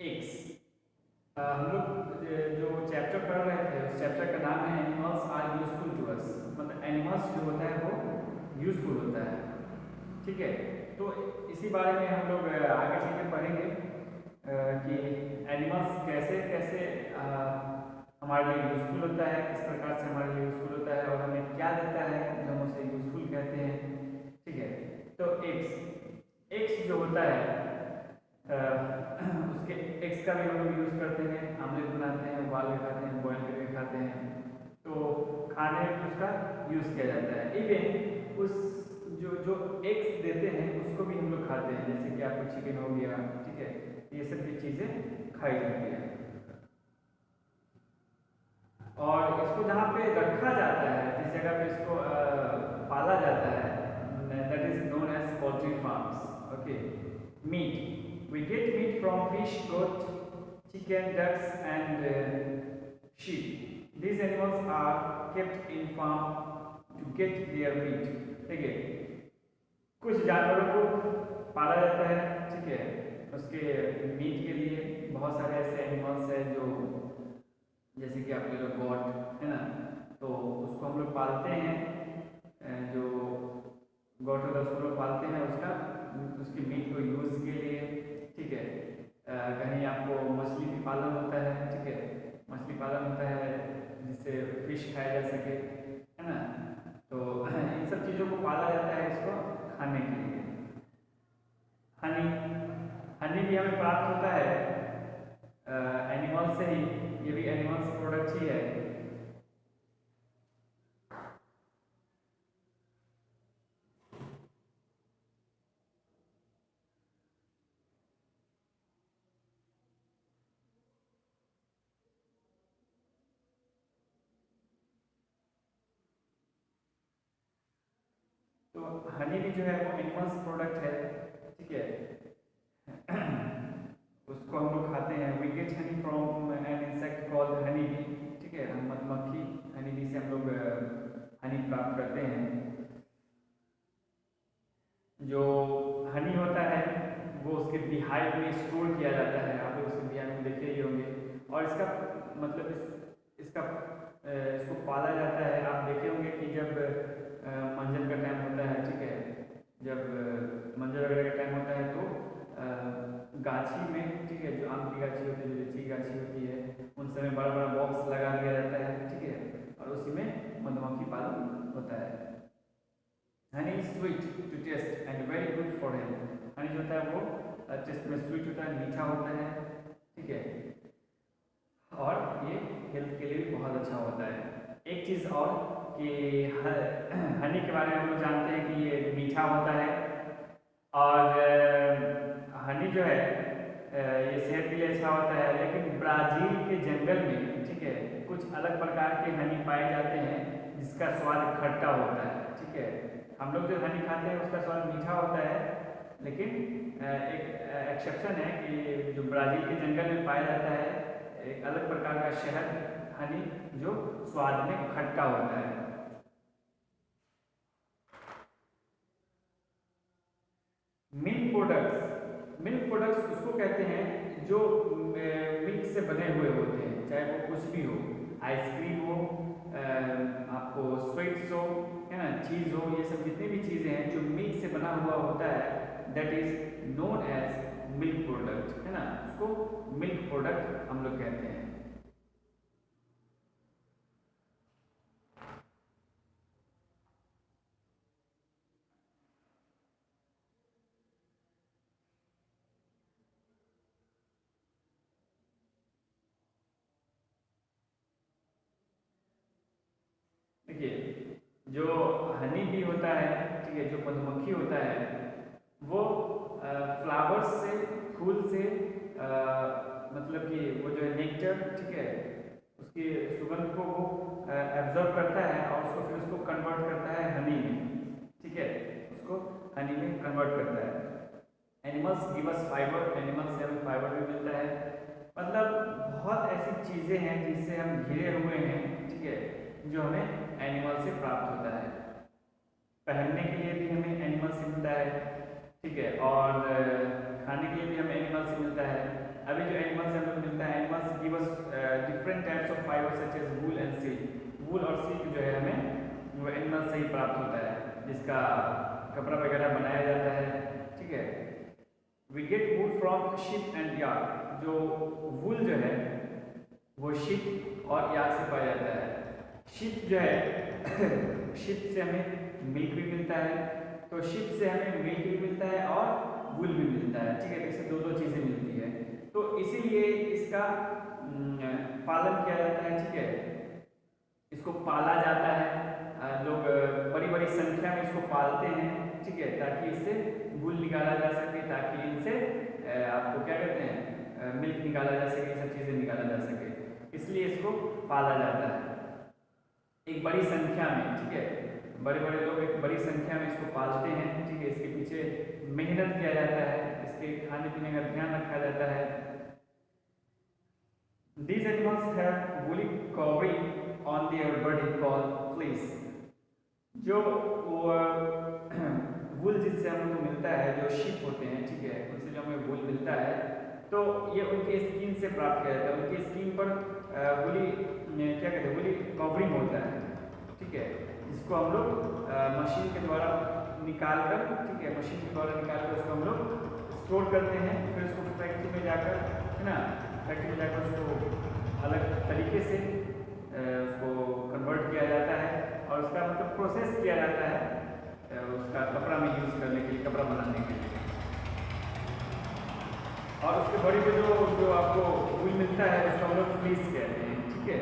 Eggs. हम लोग जो चैप्टर पढ़ रहे थे उस चैप्टर का नाम है animals are useful to us, मतलब एनिमल्स जो होता है वो यूजफुल होता है। ठीक है, तो इसी बारे में हम लोग आगे चलकर पढ़ेंगे कि एनिमल्स कैसे कैसे हमारे लिए यूजफुल होता है, किस प्रकार से हमारे लिए यूजफुल होता है और हमें क्या देता है जो हम उसे यूजफुल कहते हैं। ठीक है, तो एग्स एग्स जो होता है उसके एग्स का भी हम लोग यूज़ करते हैं, आमलेट बनाते हैं, उबाल के खाते हैं, बॉयल करके खाते हैं, तो खाने में उसका यूज़ किया जाता है। इवन उस जो जो एग्स देते हैं उसको भी हम लोग खाते हैं, जैसे कि आपको चिकन हो गया। ठीक है, ये सब भी चीज़ें खाई जाती है। और इसको जहाँ पे रखा जाता है, जिस जगह पे इसको पाला जाता है, that is known as poultry farms. Okay, meat, we get meat from fish, goat, chicken, ducks and sheep. These animals are kept in farm to get their meat. ठीक है, कुछ जानवरों को पाला जाता है, ठीक है, उसके मीट के लिए। बहुत सारे ऐसे एनिमल्स हैं जो, जैसे कि आप ले लो गॉट, है ना, तो उसको हम लोग पालते हैं। जो गॉट होता है उसको लोग पालते हैं, उसका उसकी मीट को यूज़ के लिए। ठीक है, कहीं आपको मछली भी पालन होता है। ठीक है, मछली पालन होता है जिससे फिश खाया जा सके, है ना, तो इन सब चीज़ों को पाला जाता है इसको खाने के लिए। हनी, हनी भी हमें प्राप्त होता है एनिमल से ही, ये भी एनिमल्स प्रोडक्ट ही है। तो हनी भी जो है वो एनिमल्स प्रोडक्ट है। ठीक है, उसको हम लोग खाते हैं। We get honey from an insect called honey bee. ठीक है, हम मधुमक्खी हनी बी से हम लोग हनी प्राप्त करते हैं। जो हनी होता है वो उसके बिहाइव में स्टोर किया जाता है, आप लोग उसके बिहाइव में देखे ही होंगे। और इसका मतलब इसको पाला जाता है। आप देखे होंगे कि जब मंजर का टाइम होता है, ठीक है, जब मंजर वगैरह का टाइम होता है तो गाछी में, ठीक है, जो आम की गाछी होती है, जो लीची की गाछी होती है, उन समय बड़ा बड़ा बॉक्स लगा दिया जाता है। ठीक है, और उसी में मधुमक्खी पालन होता है। Honey is sweet to taste and very good for health. Honey जो होता है वो टेस्ट में स्वीट होता है, मीठा होता है। ठीक है, और ये हेल्थ के लिए भी बहुत अच्छा होता है। एक चीज़ और कि हनी के बारे में हम लोग जानते हैं कि ये मीठा होता है। और हनी जो है ये सेहत के लिए अच्छा होता है। लेकिन ब्राज़ील के जंगल में, ठीक है, कुछ अलग प्रकार के हनी पाए जाते हैं जिसका स्वाद खट्टा होता है। ठीक है, हम लोग जो हनी खाते हैं उसका स्वाद मीठा होता है, लेकिन एक एक्सेप्शन है कि जो ब्राज़ील के जंगल में पाया जाता है एक अलग प्रकार का शहद हनी जो स्वाद में खट्टा होता है। मिल्क प्रोडक्ट्स उसको कहते हैं जो मिल्क से बने हुए होते हैं, चाहे वो कुछ भी हो, आइसक्रीम हो, आपको स्वीट्स हो, है ना, चीज़ हो, ये सब जितनी भी चीज़ें हैं जो मिल्क से बना हुआ होता है, that is known as milk product, है ना, उसको मिल्क प्रोडक्ट हम लोग कहते हैं। देखिए, जो हनी बी होता है, ठीक है, जो मधुमक्खी होता है, वो फ्लावर्स से, फूल से, मतलब कि वो जो है नेक्टर, ठीक है, उसकी सुगंध को वो एब्जॉर्ब करता है और उसको फिर उसको कन्वर्ट करता है हनी में। ठीक है, उसको हनी में कन्वर्ट करता है। एनिमल्स गिव अस फाइबर, एनिमल्स से हमें फाइबर भी मिलता है। मतलब बहुत ऐसी चीज़ें हैं जिससे हम घिरे हुए हैं, ठीक है, जो हमें एनिमल से प्राप्त होता है। पहनने के लिए भी हमें एनिमल से मिलता है। ठीक है, और खाने के लिए भी हमें एनिमल से मिलता है। अभी जो एनिमल्स हम लोग मिलता है, animals give us different types of fibre such as wool and silk. Wool और सिल्क जो है हमें वो एनिमल से ही प्राप्त होता है, जिसका कपड़ा वगैरह बनाया जाता है, ठीक है। We get wool from sheep and yak. जो वूल जो है वो शिप और याक से पाया जाता है। शिप जो है शिप से हमें मिल्क भी मिलता है, तो शिप से हमें मिल्क भी मिलता है और वूल भी मिलता है, ठीक है। इससे दो दो चीज़ें मिलती है, तो इसीलिए इसका पालन किया जाता है, ठीक है। इसको पाला जाता है, लोग बड़ी बड़ी संख्या में इसको पालते हैं, ठीक है, ताकि इससे वूल निकाला जा सके, ताकि इनसे आपको क्या कहते हैं मिल्क निकाला जा सके, सब चीज़ें निकाला जा सके, इसलिए इसको पाला जाता है एक बड़ी संख्या में, ठीक है। बड़े बड़े लोग एक बड़ी संख्या में इसको पालते हैं, ठीक है। इसके पीछे मेहनत किया जाता है, इसके खाने पीने का ध्यान रखा जाता है। These animals have woolly covering on their body called fleece। जो वूल जिससे हमको मिलता है, जो शीप होते हैं, ठीक है, उनसे जो हमें वूल मिलता है, तो ये उनके स्किन से प्राप्त किया जाता है। उनकी स्किन पर वूली क्या कहते हैं वूली कवरिंग होता है, ठीक है, जिसको हम लोग मशीन के द्वारा निकाल कर, ठीक है, मशीन के द्वारा निकाल कर उसको हम लोग स्टोर करते हैं, फिर उसको फैक्ट्री में जाकर, है ना, फैक्ट्री में जाकर उसको अलग तरीके से उसको कन्वर्ट किया जाता है और उसका मतलब प्रोसेस किया जाता है उसका कपड़ा में यूज़ करने के लिए, कपड़ा बनाने के लिए। और उसके बॉडी पे जो आपको वूल मिलता है उसको हम लोग फ्लीस कहते हैं, ठीक है।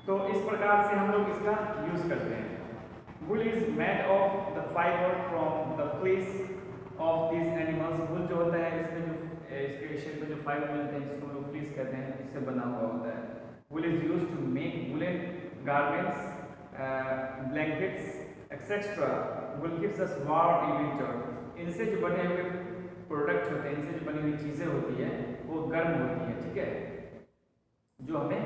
तो इस प्रकार से हम लोग इसका यूज़ करते हैं। Wool is made of the fibre from the fleece of this animals. Wool जो होता है इसमें जो इसके शरीर में जो फाइबर मिलते हैं, जिसको हम लोग फ्लीस कहते हैं, इससे बना हुआ होता है। Wool is use to make woollen garments, blankets etcetera. Wool gives us warm in winter. इनसे जो बने हुए प्रोडक्ट होते हैं, इनसे जो बनी हुई चीज़ें होती है वो गर्म होती है, ठीक है, जो हमें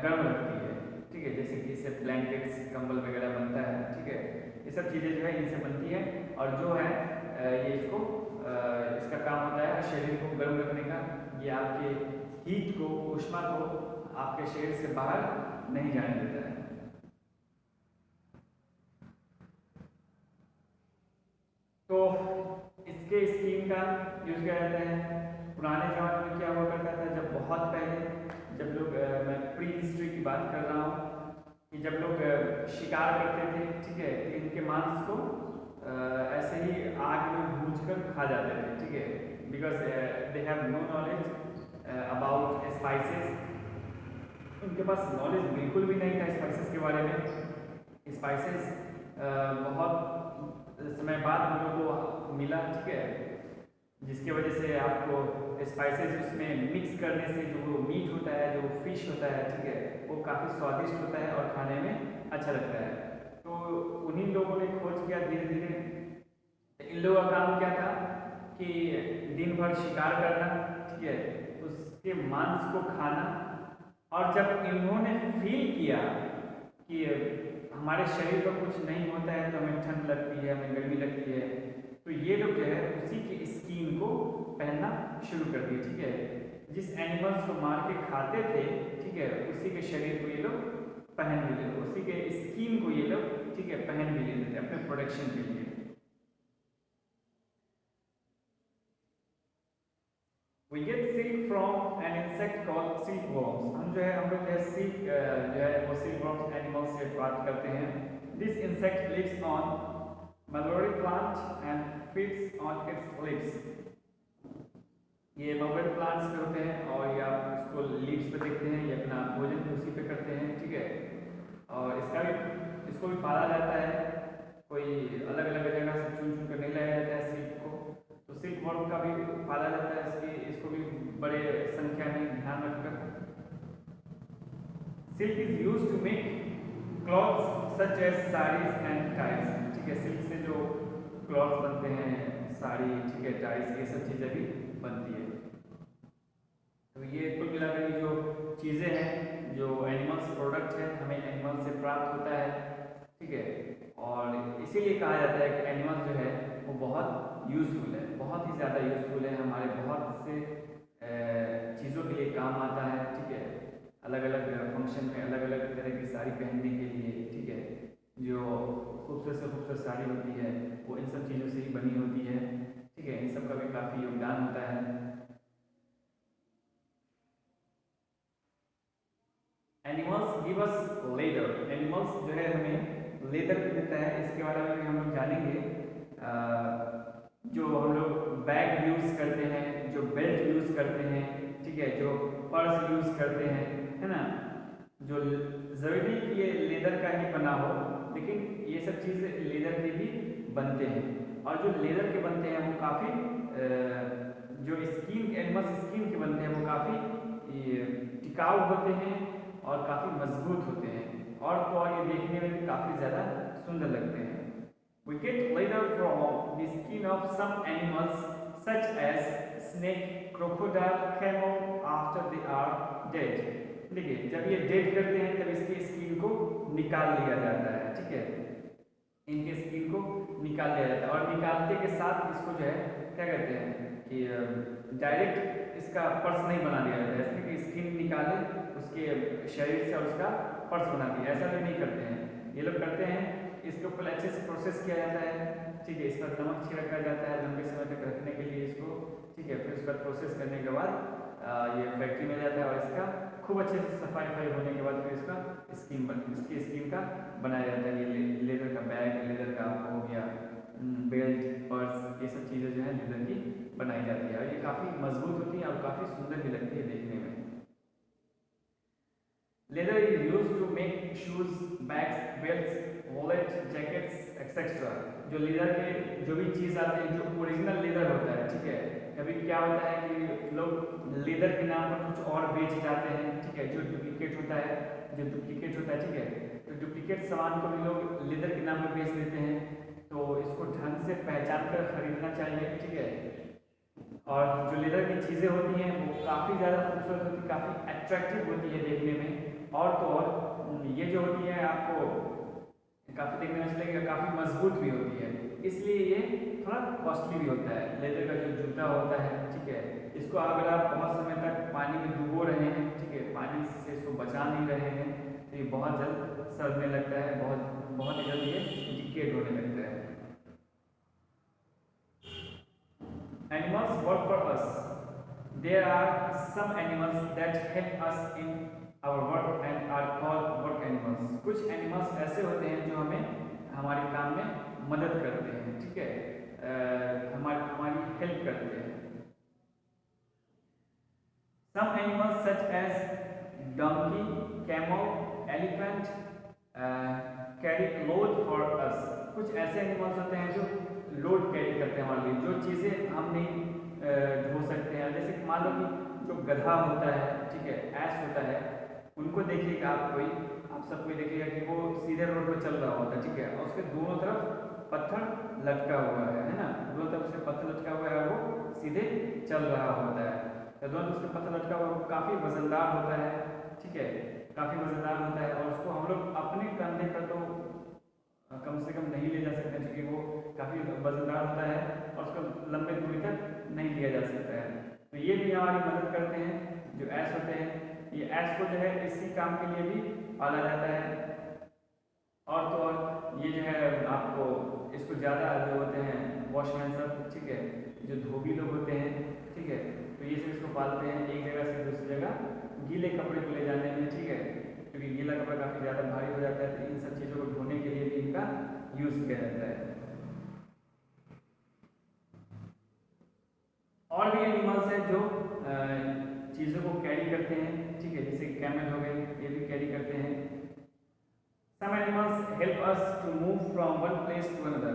गर्म रखती है, ठीक है। जैसे कि इससे ब्लैंकेट्स, कंबल वगैरह बनता है, ठीक है। ये सब चीज़ें जो है इनसे बनती है और जो है ये इसको इसका काम होता है शरीर को गर्म रखने का। ये आपके हीट को, ऊष्मा को आपके शरीर से बाहर नहीं जाने देता है। तो इसके स्किन का यूज किया जाता है। पुराने जमाने में क्या हुआ करता था, जब बहुत पहले, जब लोग मैं प्री हिस्ट्री की बात कर रहा हूँ, कि जब लोग शिकार करते थे, ठीक है, इनके मांस को ऐसे ही आग में भूनकर खा जाते थे, ठीक है, because they have no knowledge about spices. उनके पास नॉलेज बिल्कुल भी नहीं था स्पाइसेस के बारे में। स्पाइसेस बहुत समय बाद हम लोग को मिला, ठीक है, जिसकी वजह से आपको स्पाइसेस उसमें मिक्स करने से जो मीट होता है, जो फिश होता है, ठीक है, वो काफ़ी स्वादिष्ट होता है और खाने में अच्छा लगता है। तो उन्हीं लोगों ने खोज किया धीरे धीरे। इन लोगों का काम क्या था कि दिन भर शिकार करना, ठीक है, उसके मांस को खाना, और जब इन्होंने फील किया कि हमारे शरीर पर कुछ नहीं होता है, तो हमें ठंड लगती है, हमें गर्मी लगती है, तो ये लोग जो है उसी की स्किन को पहनना शुरू कर दिए, ठीक है। जिस एनिमल्स को मार के खाते थे, ठीक है, उसी के शरीर को ये लोग पहन भी लेते, उसी के स्किन को ये लोग, ठीक है, पहन भी लेते थे अपने प्रोडक्शन के लिए। We get silk from an insect called silkworms। हम जो है हम लोग सिल्क जो है वो सिल्कवर्म्स एनिमल्स से प्राप्त करते हैं। This insect lives on mulberry plant and feeds on its leaves। ये mulberry plants पे होते हैं और ये आप इसको लीव्स पे देखते हैं, ये अपना भोजन उसी पे करते हैं, ठीक है। और इसको भी पाला जाता है, कोई अलग अलग जगह से चुन चुन कर नहीं लाया जाता है सिल्क को। तो सिल्क वर्म का भी पाला जाता है, इसको भी बड़े संख्या में ध्यान रखकर। Silk is use to make clothes such as saris and ties, ठीक है। सिल्क से जो क्लॉथ्स बनते हैं, साड़ी, ठीक है, टाइज, ये सब चीज़ें भी बनती है। तो ये कुल मिलाकर जो चीज़ें हैं, जो एनिमल्स प्रोडक्ट है, हमें एनिमल से प्राप्त होता है, ठीक है। और इसीलिए कहा जाता है कि एनिमल जो है वो बहुत यूजफुल है, बहुत ही ज़्यादा यूज़फुल है, हमारे बहुत से चीज़ों के लिए काम आता है, ठीक है। अलग अलग फंक्शन में अलग अलग तरह की साड़ी पहनने के लिए, ठीक है। जो खूबसूरत से खूबसूरत साड़ी होती है वो इन सब चीज़ों से ही बनी होती है, ठीक है। इन सब का भी काफ़ी योगदान होता है। एनिमल्स गिव अस लेदर, एनिमल्स जो है हमें लेदर भी देता है, इसके बारे में भी हम लोग जानेंगे। जो हम लोग बैग यूज़ करते हैं, जो बेल्ट यूज़ करते हैं, ठीक है, जो पर्स यूज़ करते हैं, है ना, जो ज़रूरी कि ये लेदर का ही बना हो, लेकिन ये सब चीज़ लेदर के भी बनते हैं। और जो लेदर के बनते हैं वो काफ़ी जो स्किन एनिमल्स स्किन के बनते हैं वो काफ़ी टिकाऊ होते हैं और काफ़ी मजबूत होते हैं, और तो और ये देखने में भी काफ़ी ज़्यादा सुंदर लगते हैं। We get leather from the skin of some animals such as snake, crocodile, camel after they are dead. देखिए, जब ये डेड करते हैं तब इसकी स्किन को निकाल लिया जाता है, ठीक है। इनके स्किन को निकाल लिया जाता है, और निकालते के साथ इसको जो है क्या कहते हैं कि डायरेक्ट इसका पर्स नहीं बना दिया जाता है, इसमें कि स्किन निकाले उसके शरीर से और उसका पर्स बना दिया, ऐसा भी नहीं करते हैं। ये लोग करते हैं इसको पहले अच्छे से प्रोसेस किया जाता है, ठीक है। इस पर नमक छिड़का जाता है लंबे समय तक रखने के लिए इसको, ठीक है। फिर उसका प्रोसेस करने के बाद ये फैक्ट्री में जाता है और इसका खूब अच्छे से सफाई होने के बाद फिर इसका इसकी स्किन का बनाया जाता है। ये लेदर का बैग, लेदर का हो गया बेल्ट, पर्स, ये सब चीज़ें जो है लेदर की बनाई जाती है, और ये काफ़ी मजबूत होती है और काफ़ी सुंदर भी लगती है देखने में। Leather is use to make shoes, bags, belts, wallet, jackets etcetera. जो लेदर के जो भी चीज़ आते हैं, जो ओरिजिनल लेदर होता है, ठीक है। कभी क्या होता है कि लोग लेदर के नाम पर कुछ और बेच जाते हैं, ठीक है, जो डुप्लीकेट होता है, ठीक है। तो डुप्लीकेट सामान को भी लोग लेदर के नाम पर बेच देते हैं, तो इसको ढंग से पहचान कर खरीदना चाहिए, ठीक है। और जो लेदर की चीज़ें होती हैं वो काफ़ी ज़्यादा खूबसूरत होती है, काफ़ी अट्रैक्टिव होती है देखने में, और तो और ये जो होती है आपको काफ़ी देखने में चलेगा, काफ़ी मजबूत भी होती है, इसलिए ये थोड़ा कॉस्टली भी होता है। लेदर का जो जूता होता है, ठीक है, इसको अगर आप बहुत समय तक पानी में डुबो रहे हैं, ठीक है, पानी से इसको बचा नहीं रहे हैं, तो ये बहुत जल्द सड़ने लगता है, बहुत ही जल्द ये डिकेड होने लगता है। Animals work for us. There are some animals that help us in our work and are called work animals. कुछ एनिमल्स ऐसे होते हैं जो हमें हमारे काम में मदद करते हैं, ठीक है, हमारी हेल्प करते हैं। Some animals such as donkey, camel, elephant carry load for us. कुछ ऐसे एनिमल्स होते हैं जो लोड कैरी करते हैं हमारे लिए, जो चीज़ें हम नहीं ढो सकते हैं। जैसे मान लो कि जो गधा होता है, ठीक है, ऐस होता है, उनको देखिएगा आप सब कोई देखिएगा कि वो सीधे रोड पर चल रहा होता है, ठीक है, और उसके दोनों तरफ पत्थर लटका हुआ है ना, दोनों तरफ से पत्थर लटका हुआ है, वो सीधे चल रहा होता है, तो दोनों तरफ से पत्थर लटका हुआ, वो काफ़ी वजनदार होता है, ठीक है, काफ़ी वजनदार होता है, और उसको हम लोग अपने कंधे पर तो कम से कम नहीं ले जा सकते, क्योंकि वो काफ़ी वजनदार होता है और उसको लंबे दूरी तक नहीं लिया जा सकता है। तो ये भी हमारी मदद करते हैं, जो ऐस होते हैं। ये ऐस को जो है इसी काम के लिए भी पाला जाता है, और तो और ये जो है आपको इसको ज़्यादा जो होते हैं वॉशमैन सब, ठीक है, जो धोबी लोग होते हैं, ठीक है, तो ये सब इसको पालते हैं एक जगह से दूसरी जगह गीले कपड़े को ले जाने में, ठीक है, क्योंकि गीला कपड़ा काफ़ी ज़्यादा भारी हो जाता है, तो इन सब चीज़ों को धोने के लिए भी इनका यूज़ किया जाता है। और भी एनिमल्स हैं जो चीज़ों को कैरी करते हैं, ठीक है, जैसे कैमल हो गए, ये भी कैरी करते हैं। Some animals help us to move from one place to another.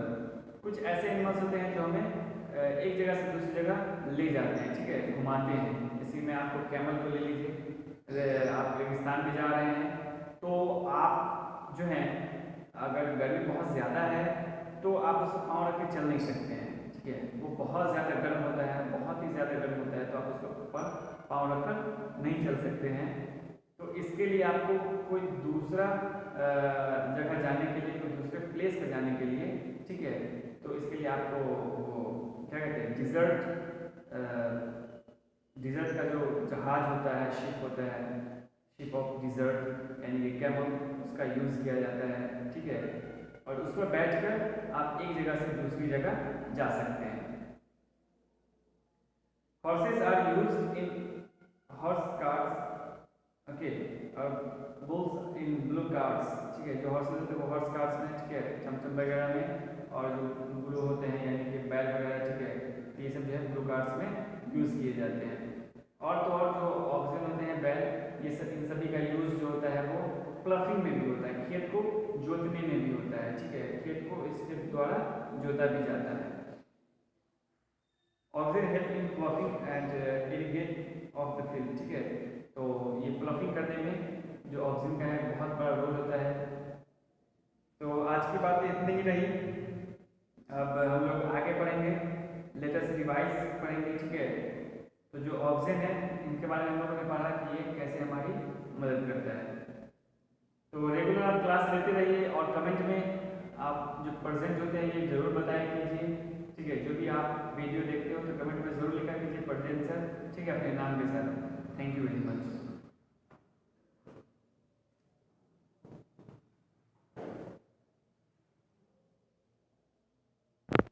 कुछ ऐसे एनिमल्स होते हैं जो हमें एक जगह से दूसरी जगह ले जाते हैं, ठीक है, घुमाते हैं। जैसे मैं आपको कैमल को ले लीजिए, आप रेगिस्तान में जा रहे हैं, तो आप जो हैं अगर गर्मी बहुत ज़्यादा है तो आप उसको पाँव रख के चल नहीं सकते हैं, ठीक है, वो बहुत ज़्यादा गर्म होता है, बहुत ही ज़्यादा गर्म होता है, तो आप उसके ऊपर पाँव रखकर नहीं चल सकते हैं। तो इसके लिए आपको कोई दूसरा जगह जाने के लिए, कोई दूसरे प्लेस पर जाने के लिए, ठीक है, तो इसके लिए आपको वो क्या कहते हैं, डिजर्ट का जो जहाज होता है, शिप होता है, शिप ऑफ डिजर्ट यानी कि कैमल, उसका यूज़ किया जाता है, ठीक है। और उस पर बैठकर आप एक जगह से दूसरी जगह जा सकते हैं। Horses are used in horse carts, okay, और बुल्स इन ब्लू कार्ट्स, ठीक है। जो हॉर्सेज होते हैं वो हॉर्स कार्ट्स में, ठीक है, चमचम वगैरह में, और जो ब्लू होते हैं यानी कि बैल वगैरह, ठीक है, तो ये सब जो है ब्लू कार्ट्स में यूज़ किए जाते हैं। और तो और जो ऑक्सिजन होते हैं बैल, ये सब, इन सभी का यूज़ जो होता है वो प्लफिंग में भी होता है, खेत को जोतने में भी होता है, ठीक है, खेत को इसके द्वारा जोता भी जाता है। Oxygen help in ploughing and irrigate of the field, ठीक है। तो ये प्लफिंग करने में जो ऑक्सीजन का है बहुत बड़ा रोल होता है। तो आज की बात इतनी ही रही। अब हम लोग आगे पढ़ेंगे, लेटेस्ट रिवाइज पढ़ेंगे, ठीक है। तो जो ऑक्सीजन है इनके बारे में हम लोगों ने पढ़ा कि ये कैसे हमारी मदद करता है। तो रेगुलर आप क्लास लेते रहिए और कमेंट में आप जो प्रेजेंट होते हैं ये जरूर बताया कीजिए, ठीक है। जो भी आप वीडियो देखते हो तो कमेंट में जरूर लिखा कीजिए प्रेजेंट सर, ठीक है, अपने नाम के साथ।